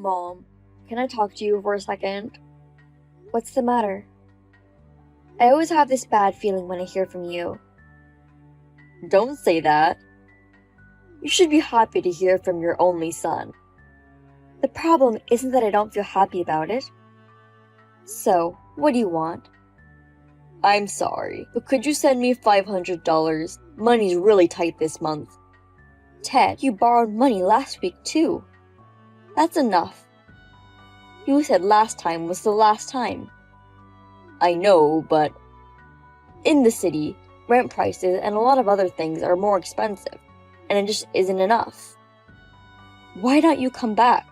Mom, can I talk to you for a second? What's the matter? I always have this bad feeling when I hear from you. Don't say that. You should be happy to hear from your only son. The problem isn't that I don't feel happy about it. So, what do you want? I'm sorry, but could you send me $500? Money's really tight this month. Ted, you borrowed money last week too. That's enough. You said last time was the last time. I know, but in the city, rent prices and a lot of other things are more expensive, and it just isn't enough. Why don't you come back?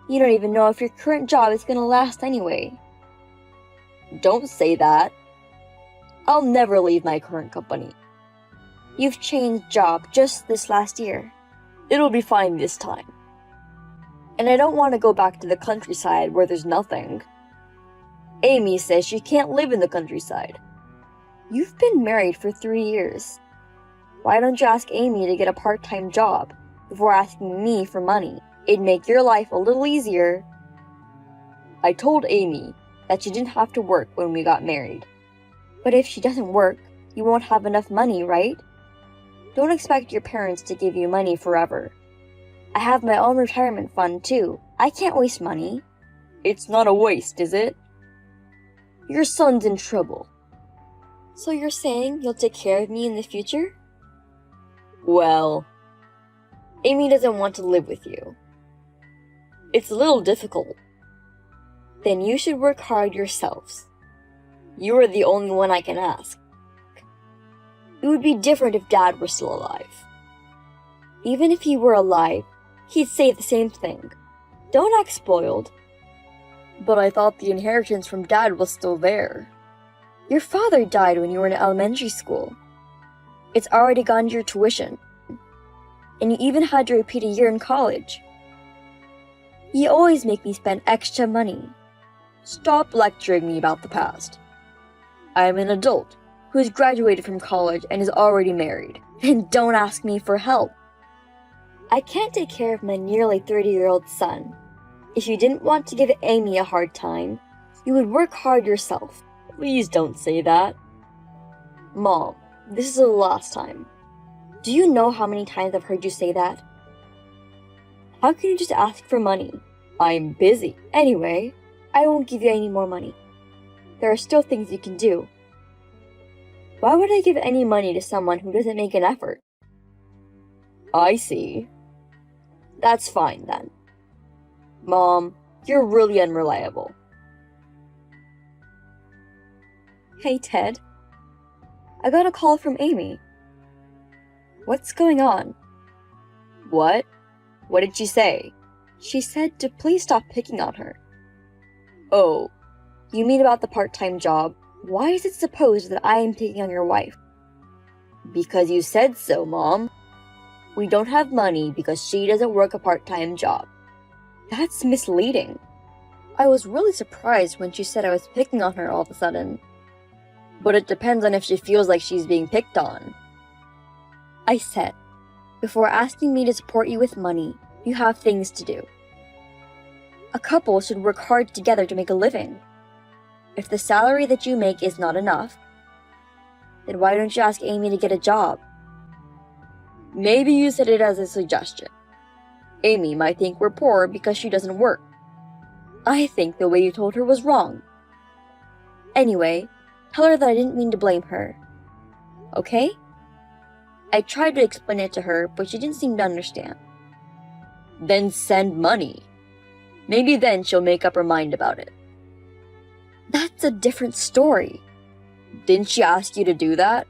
You don't even know if your current job is gonna last anyway. Don't say that. I'll never leave my current company. You've changed job just this last year. It'll be fine this time. And I don't want to go back to the countryside where there's nothing. Amy says she can't live in the countryside. You've been married for 3 years. Why don't you ask Amy to get a part-time job before asking me for money? It'd make your life a little easier. I told Amy that she didn't have to work when we got married. But if she doesn't work, you won't have enough money, right? Don't expect your parents to give you money forever. I have my own retirement fund too. I can't waste money. It's not a waste, is it? Your son's in trouble. So you're saying you'll take care of me in the future? Well, Amy doesn't want to live with you. It's a little difficult. Then you should work hard yourselves. You are the only one I can ask. It would be different if Dad were still alive. Even if he were alive, he'd say the same thing. Don't act spoiled. But I thought the inheritance from Dad was still there. Your father died when you were in elementary school. It's already gone to your tuition. And you even had to repeat a year in college. You always make me spend extra money. Stop lecturing me about the past. I am an adult who has graduated from college and is already married. And don't ask me for help. I can't take care of my nearly 30-year-old son. If you didn't want to give Amy a hard time, you would work hard yourself. Please don't say that. Mom, this is the last time. Do you know how many times I've heard you say that? How can you just ask for money? I'm busy. Anyway, I won't give you any more money. There are still things you can do. Why would I give any money to someone who doesn't make an effort? I see. That's fine then. Mom, you're really unreliable. Hey, Ted. I got a call from Amy. What's going on? What? What did she say? She said to please stop picking on her. Oh, you mean about the part-time job? Why is it supposed that I am picking on your wife? Because you said so, Mom. We don't have money because she doesn't work a part-time job. That's misleading. I was really surprised when she said I was picking on her all of a sudden. But it depends on if she feels like she's being picked on. I said, before asking me to support you with money, you have things to do. A couple should work hard together to make a living. If the salary that you make is not enough, then why don't you ask Amy to get a job? Maybe you said it as a suggestion. Amy might think we're poor because she doesn't work. I think the way you told her was wrong. Anyway, tell her that I didn't mean to blame her. Okay? I tried to explain it to her, but she didn't seem to understand. Then send money. Maybe then she'll make up her mind about it. That's a different story. Didn't she ask you to do that?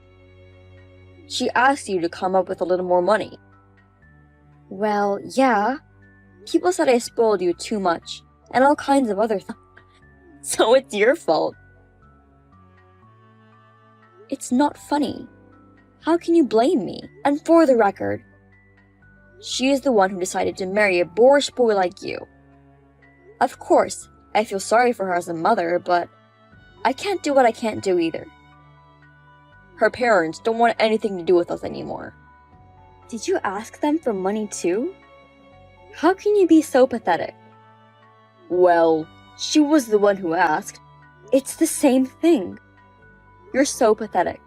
She asked you to come up with a little more money. Well, yeah. People said I spoiled you too much, and all kinds of other things. So it's your fault. It's not funny. How can you blame me? And for the record, she is the one who decided to marry a boorish boy like you. Of course, I feel sorry for her as a mother, but I can't do what I can't do either. Her parents don't want anything to do with us anymore. Did you ask them for money too? How can you be so pathetic? Well, she was the one who asked. It's the same thing. You're so pathetic.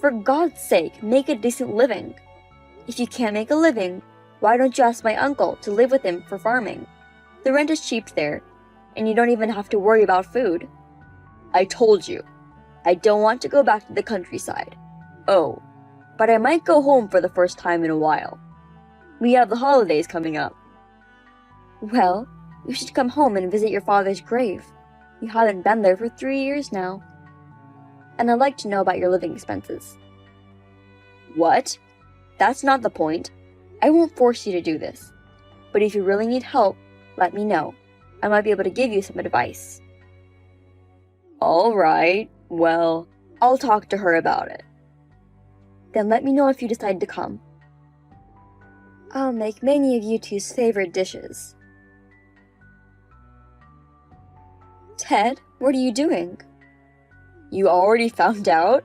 For God's sake, make a decent living. If you can't make a living, why don't you ask my uncle to live with him for farming? The rent is cheap there, and you don't even have to worry about food. I told you, I don't want to go back to the countryside. Oh, but I might go home for the first time in a while. We have the holidays coming up. Well, you should come home and visit your father's grave. You haven't been there for 3 years now. And I'd like to know about your living expenses. What? That's not the point. I won't force you to do this. But if you really need help, let me know. I might be able to give you some advice. All right, well, I'll talk to her about it. Then let me know if you decide to come. I'll make many of you two's favorite dishes. Ted, what are you doing? You already found out?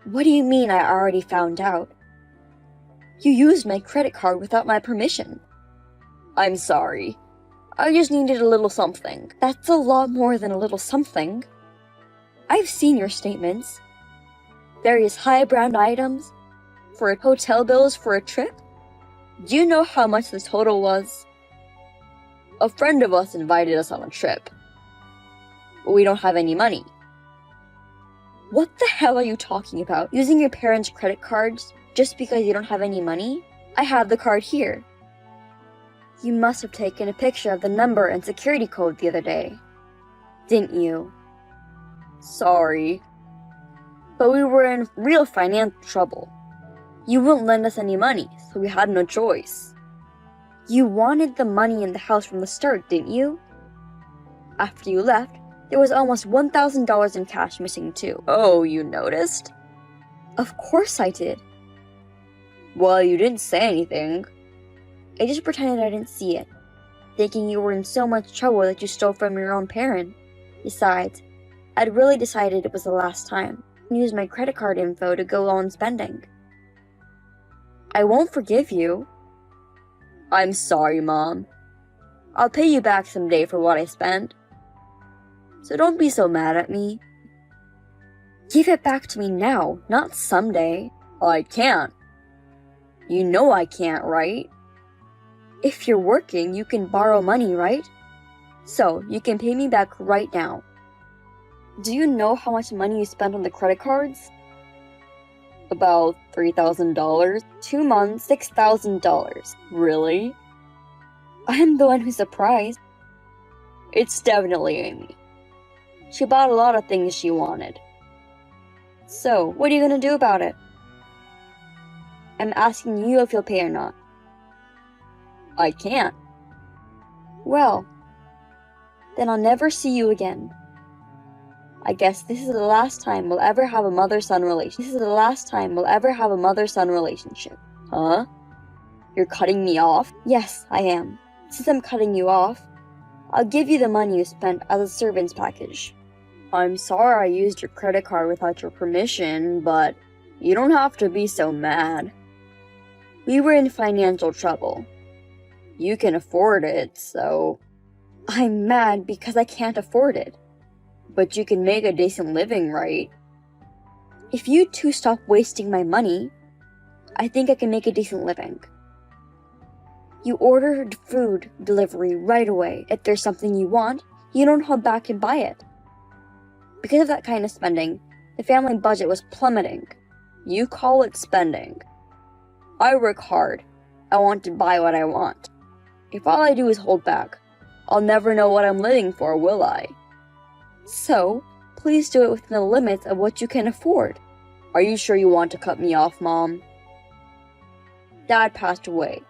What do you mean I already found out? You used my credit card without my permission. I'm sorry. I just needed a little something. That's a lot more than a little something. I've seen your statements. Various high-brand items for hotel bills for a trip. Do you know how much the total was? A friend of us invited us on a trip. But we don't have any money. What the hell are you talking about? Using your parents' credit cards just because you don't have any money? I have the card here. You must have taken a picture of the number and security code the other day. Didn't you? Sorry. But we were in real financial trouble. You wouldn't lend us any money, so we had no choice. You wanted the money in the house from the start, didn't you? After you left, there was almost $1,000 in cash missing too. Oh, you noticed? Of course I did. Well, you didn't say anything. I just pretended I didn't see it, thinking you were in so much trouble that you stole from your own parent. Besides, I'd really decided it was the last time and used my credit card info to go on spending. I won't forgive you. I'm sorry, Mom. I'll pay you back someday for what I spent. So don't be so mad at me. Give it back to me now, not someday. I can't. You know I can't, right? If you're working, you can borrow money, right? So, you can pay me back right now. Do you know how much money you spent on the credit cards? About $3,000. 2 months, $6,000. Really? I'm the one who's surprised. It's definitely Amy. She bought a lot of things she wanted. So, what are you gonna do about it? I'm asking you if you'll pay or not. I can't. Well, then I'll never see you again. I guess this is the last time we'll ever have a mother-son relationship. Huh? You're cutting me off? Yes, I am. Since I'm cutting you off, I'll give you the money you spent as a servant's package. I'm sorry I used your credit card without your permission, but you don't have to be so mad. We were in financial trouble. You can afford it, so... I'm mad because I can't afford it. But you can make a decent living, right? If you two stop wasting my money, I think I can make a decent living. You ordered food delivery right away. If there's something you want, you don't hold back and buy it. Because of that kind of spending, the family budget was plummeting. You call it spending. I work hard. I want to buy what I want. If all I do is hold back, I'll never know what I'm living for, will I? So, please do it within the limits of what you can afford. Are you sure you want to cut me off, Mom? Dad passed away,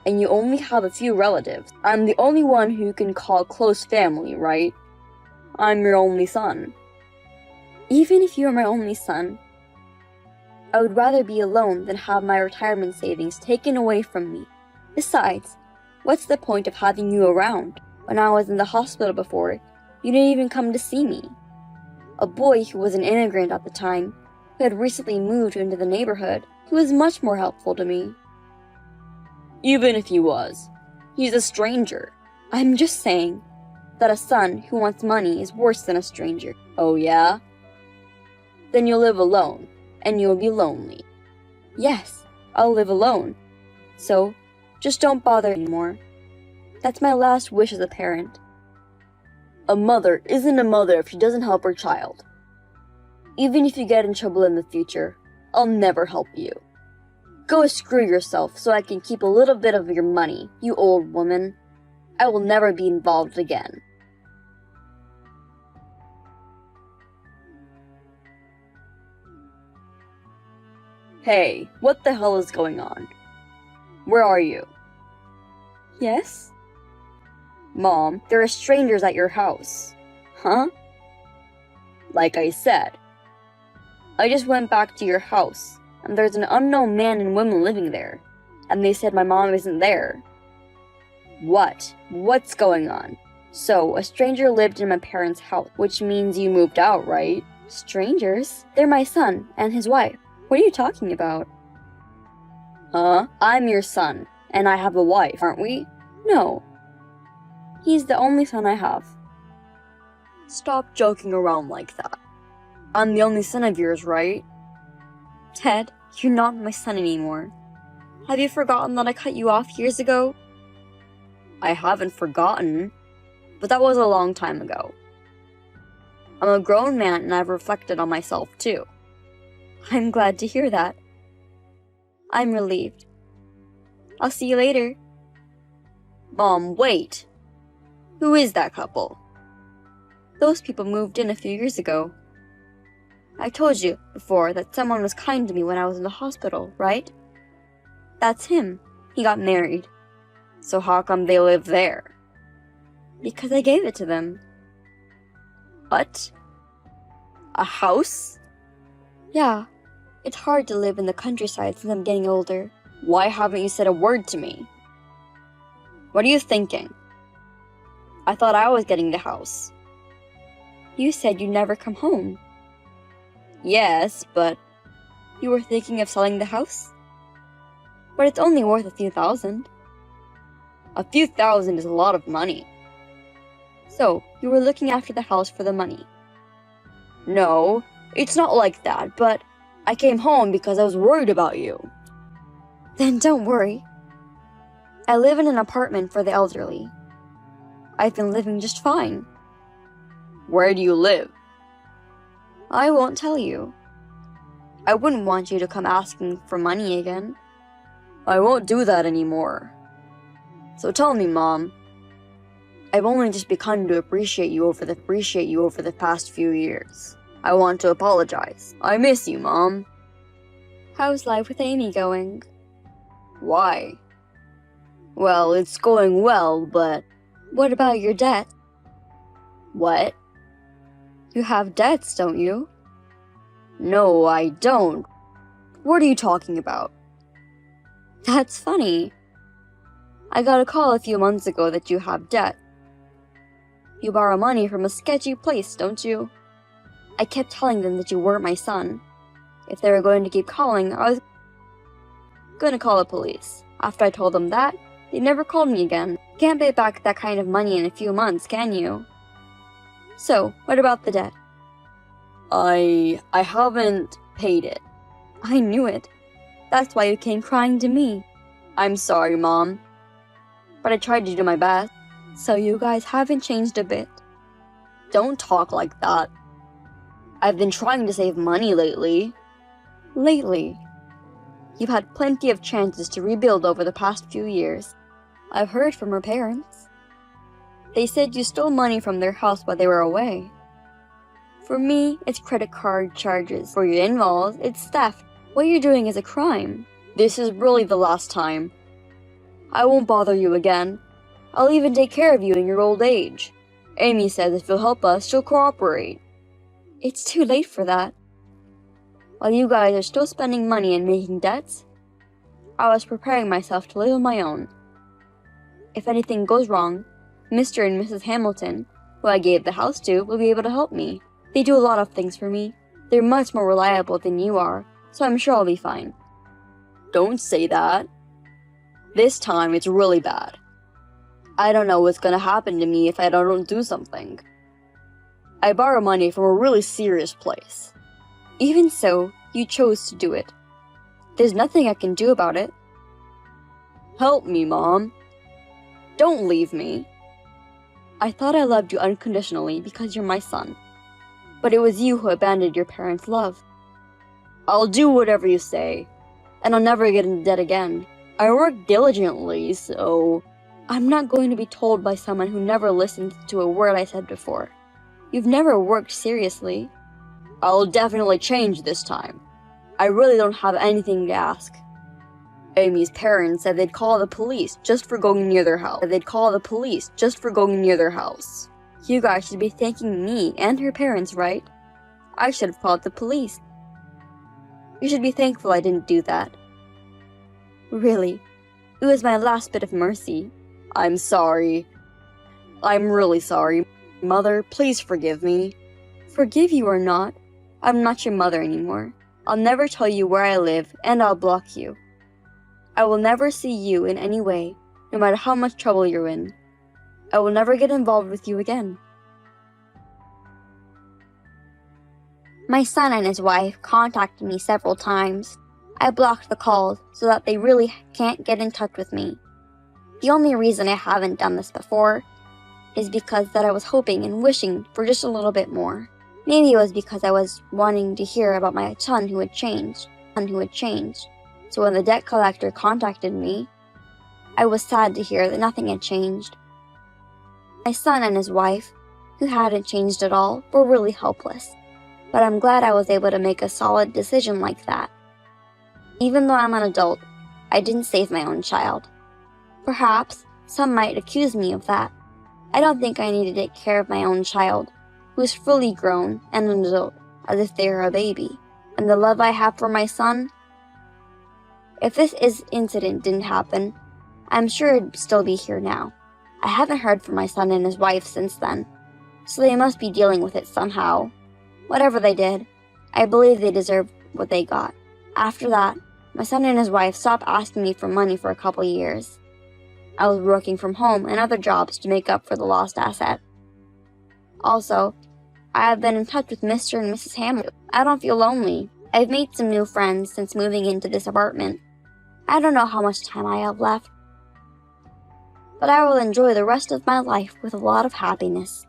and you only have a few relatives. I'm the only one who you can call close family, right? I'm your only son. Even if you are my only son, I would rather be alone than have my retirement savings taken away from me. Besides, what's the point of having you around? When I was in the hospital before, you didn't even come to see me. A boy who was an immigrant at the time, who had recently moved into the neighborhood, he was much more helpful to me. Even if he was, He's a stranger. I'm just saying that a son who wants money is worse than a stranger. Oh yeah? Then you'll live alone, and you'll be lonely. Yes, I'll live alone. So, just don't bother anymore. That's my last wish as a parent. A mother isn't a mother if she doesn't help her child. Even if you get in trouble in the future, I'll never help you. Go screw yourself so I can keep a little bit of your money, you old woman. I will never be involved again. Hey, what the hell is going on? Where are you? Yes? Mom, there are strangers at your house. Huh? Like I said, I just went back to your house, and there's an unknown man and woman living there, and they said my mom isn't there. What? What's going on? So, a stranger lived in my parents' house, which means you moved out, right? Strangers? They're my son and his wife. What are you talking about? Huh? I'm your son, and I have a wife, aren't we? No. He's the only son I have. Stop joking around like that. I'm the only son of yours, right? Ted, you're not my son anymore. Have you forgotten that I cut you off years ago? I haven't forgotten, but that was a long time ago. I'm a grown man and I've reflected on myself too. I'm glad to hear that. I'm relieved. I'll see you later. Mom, wait. Who is that couple? Those people moved in a few years ago. I told you before that someone was kind to me when I was in the hospital, right? That's him. He got married. So how come they live there? Because I gave it to them. What? A house? Yeah. It's hard to live in the countryside since I'm getting older. Why haven't you said a word to me? What are you thinking? I thought I was getting the house. You said you'd never come home. Yes, but... You were thinking of selling the house? But it's only worth a few thousand. A few thousand is a lot of money. So, you were looking after the house for the money? No, it's not like that, but I came home because I was worried about you. Then don't worry. I live in an apartment for the elderly. I've been living just fine. Where do you live? I won't tell you. I wouldn't want you to come asking for money again. I won't do that anymore. So tell me, Mom. I've only just begun to appreciate you over the past few years. I want to apologize. I miss you, Mom. How's life with Amy going? Why? Well, it's going well, but... What about your debt? What? You have debts, don't you? No, I don't. What are you talking about? That's funny. I got a call a few months ago that you have debt. You borrow money from a sketchy place, don't you? I kept telling them that you weren't my son. If they were going to keep calling, I was going to call the police. After I told them that, they never called me again. Can't pay back that kind of money in a few months, can you? So, what about the debt? I haven't paid it. I knew it. That's why you came crying to me. I'm sorry, Mom. But I tried to do my best. So you guys haven't changed a bit. Don't talk like that. I've been trying to save money lately. Lately? You've had plenty of chances to rebuild over the past few years. I've heard from her parents. They said you stole money from their house while they were away. For me, it's credit card charges. For your in-laws, it's theft. What you're doing is a crime. This is really the last time. I won't bother you again. I'll even take care of you in your old age. Amy says if you'll help us, she'll cooperate. It's too late for that. While you guys are still spending money and making debts, I was preparing myself to live on my own. If anything goes wrong, Mr. and Mrs. Hamilton, who I gave the house to, will be able to help me. They do a lot of things for me. They're much more reliable than you are, so I'm sure I'll be fine. Don't say that. This time it's really bad. I don't know what's gonna happen to me if I don't do something. I borrow money from a really serious place. Even so, you chose to do it. There's nothing I can do about it. Help me, Mom. Don't leave me. I thought I loved you unconditionally because you're my son. But it was you who abandoned your parents' love. I'll do whatever you say, and I'll never get into debt again. I work diligently, so... I'm not going to be told by someone who never listened to a word I said before. You've never worked seriously. I'll definitely change this time. I really don't have anything to ask. Amy's parents said they'd call the police just for going near their house. You guys should be thanking me and her parents, right? I should have called the police. You should be thankful I didn't do that. Really, it was my last bit of mercy. I'm sorry. I'm really sorry. Mother, please forgive me. Forgive you or not, I'm not your mother anymore. I'll never tell you where I live, and I'll block you. I will never see you in any way, no matter how much trouble you're in. I will never get involved with you again. My son and his wife contacted me several times. I blocked the calls so that they really can't get in touch with me. The only reason I haven't done this before is because that I was hoping and wishing for just a little bit more. Maybe it was because I was wanting to hear about my son who had changed. So when the debt collector contacted me, I was sad to hear that nothing had changed. My son and his wife, who hadn't changed at all, were really helpless. But I'm glad I was able to make a solid decision like that. Even though I'm an adult, I didn't save my own child. Perhaps some might accuse me of that. I don't think I need to take care of my own child, who is fully grown and an adult, as if they were a baby. And the love I have for my son? If this incident didn't happen, I'm sure he'd still be here now. I haven't heard from my son and his wife since then, so they must be dealing with it somehow. Whatever they did, I believe they deserved what they got. After that, my son and his wife stopped asking me for money for a couple years. I was working from home and other jobs to make up for the lost asset. Also, I have been in touch with Mr. and Mrs. Hamilton. I don't feel lonely. I've made some new friends since moving into this apartment. I don't know how much time I have left, but I will enjoy the rest of my life with a lot of happiness.